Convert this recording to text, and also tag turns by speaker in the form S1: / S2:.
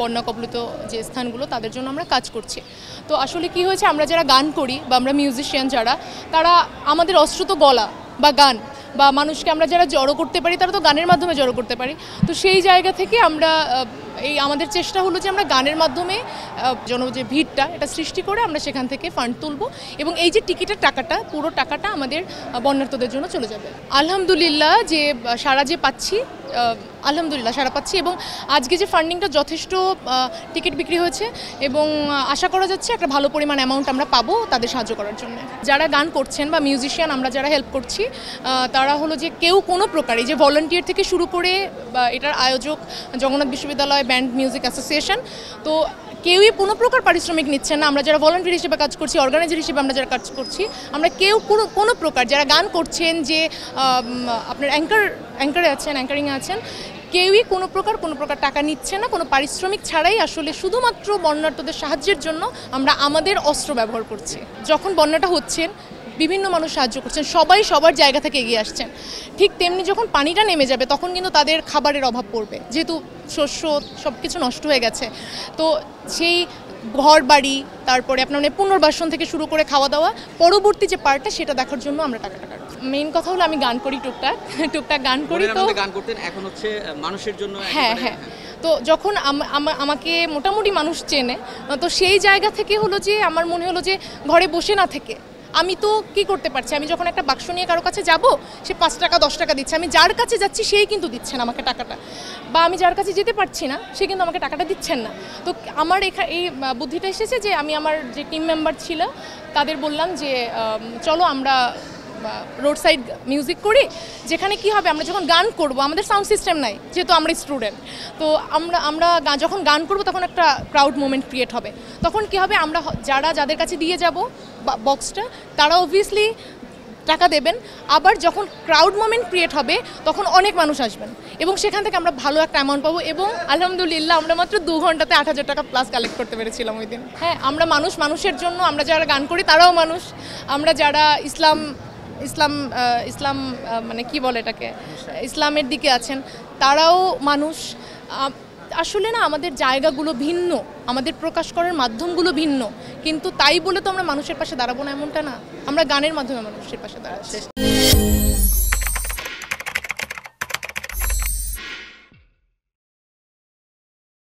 S1: বন্যা কবলিত যে স্থানগুলো তাদের জন্য আমরা কাজ করছি। তো আসলে কি হয়েছে, আমরা যারা গান করি বা আমরা মিউজিশিয়ান যারা, তারা আমাদের অস্ত্র তো গলা বা গান, বা মানুষকে আমরা যারা জড়ো করতে পারি তারা তো গানের মাধ্যমে জড়ো করতে পারি। তো সেই জায়গা থেকে আমরা আমাদের চেষ্টা হলো যে আমরা গানের মাধ্যমে যে ভিড়টা এটা সৃষ্টি করে আমরা সেখান থেকে ফান্ড তুলব, এবং এই যে টিকিটের টাকাটা, পুরো টাকাটা আমাদের বন্যার্তদের জন্য চলে যাবে। আলহামদুলিল্লাহ যে সারা যে পাচ্ছি, আলহামদুলিল্লাহ সারা পাচ্ছি, এবং আজকে যে ফান্ডিংটা যথেষ্ট টিকিট বিক্রি হয়েছে, এবং আশা করা যাচ্ছে একটা ভালো পরিমাণ অ্যামাউন্ট আমরা পাবো তাদের সাহায্য করার জন্য। যারা গান করছেন বা মিউজিশিয়ান আমরা যারা হেল্প করছি, তারা হলো যে কেউ কোনো প্রকারে, যে ভলান্টিয়ার থেকে শুরু করে বা এটার আয়োজক জগন্নাথ বিশ্ববিদ্যালয় ব্যান্ড মিউজিক অ্যাসোসিয়েশন, তো কেউই কোনো প্রকার পারিশ্রমিক নিচ্ছেন না। আমরা যারা ভলান্টিয়ার হিসেবে কাজ করছি, অর্গানাইজার হিসেবে আমরা যারা কাজ করছি, আমরা কেউ কোনো প্রকার, যারা গান করছেন, যে আপনার অ্যাঙ্কারে আছেন, অ্যাঙ্কারিংয়ে আছেন, কেউই কোনো প্রকার টাকা নিচ্ছে না, কোনো পারিশ্রমিক ছাড়াই আসলে শুধুমাত্র বন্যার্তদের সাহায্যের জন্য আমরা আমাদের অস্ত্র ব্যবহার করছি। যখন বন্যাটা হচ্ছেন বিভিন্ন মানুষ সাহায্য করছেন, সবাই সবার জায়গা থেকে এগিয়ে আসছেন। ঠিক তেমনি যখন পানিটা নেমে যাবে তখন কিন্তু তাদের খাবারের অভাব পড়বে, যেহেতু শস্য সব কিছু নষ্ট হয়ে গেছে। তো সেই ঘর বাড়ি, তারপরে আপনার মানে পুনর্বাসন থেকে শুরু করে খাওয়া দাওয়া, পরবর্তী যে পার্টটা সেটা দেখার জন্য আমরা টাকাটা কাটবো। মেইন কথা হলো আমি গান করি, টুকটাক গান করি। তো
S2: গান করতেন, এখন হচ্ছে মানুষের জন্য।
S1: হ্যাঁ, তো যখন আমাকে মোটামুটি মানুষ চেনে, তো সেই জায়গা থেকে হলো যে আমার মনে হলো যে ঘরে বসে না থেকে আমি তো কি করতে পারছি, আমি যখন একটা বাক্স নিয়ে কারো কাছে যাব, সে 5 টাকা 10 টাকা দিচ্ছে, আমি যার কাছে যাচ্ছি সেই কিন্তু দিচ্ছেন আমাকে টাকাটা, বা আমি যার কাছে যেতে পারছি না সে কিন্তু আমাকে টাকাটা দিচ্ছেন না। তো আমার এই বুদ্ধিটা এসেছে যে আমি আমার যে টিম মেম্বার ছিল তাদের বললাম যে চলো আমরা রোড সাইড মিউজিক করি, যেখানে কি হবে, আমরা যখন গান করব, আমাদের সাউন্ড সিস্টেম নাই যেহেতু আমরা স্টুডেন্ট, তো আমরা যখন গান করব তখন একটা ক্রাউড মোমেন্ট ক্রিয়েট হবে। তখন কি হবে, আমরা যাদের কাছে দিয়ে যাব বক্সটা, তারা অবভিয়াসলি টাকা দেবেন। আবার যখন ক্রাউড মোমেন্ট ক্রিয়েট হবে তখন অনেক মানুষ আসবেন, এবং সেখান থেকে আমরা ভালো একটা অ্যামাউন্ট পাবো। এবং আলহামদুলিল্লাহ আমরা মাত্র 2 ঘন্টাতে 8,000 টাকা প্লাস কালেক্ট করতে পেরেছিলাম ওই দিন। হ্যাঁ, আমরা মানুষের জন্য, আমরা যারা গান করি তারাও মানুষ, আমরা যারা ইসলাম মানে কি বলে এটাকে, ইসলামের দিকে আছেন তারাও মানুষ। আসলে না, আমাদের জায়গাগুলো ভিন্ন, আমাদের প্রকাশ করার মাধ্যমগুলো ভিন্ন, কিন্তু তাই বলে তো আমরা মানুষের পাশে দাঁড়াবো না এমনটা না, আমরা গানের মাধ্যমে মানুষের পাশে দাঁড়াচ্ছি।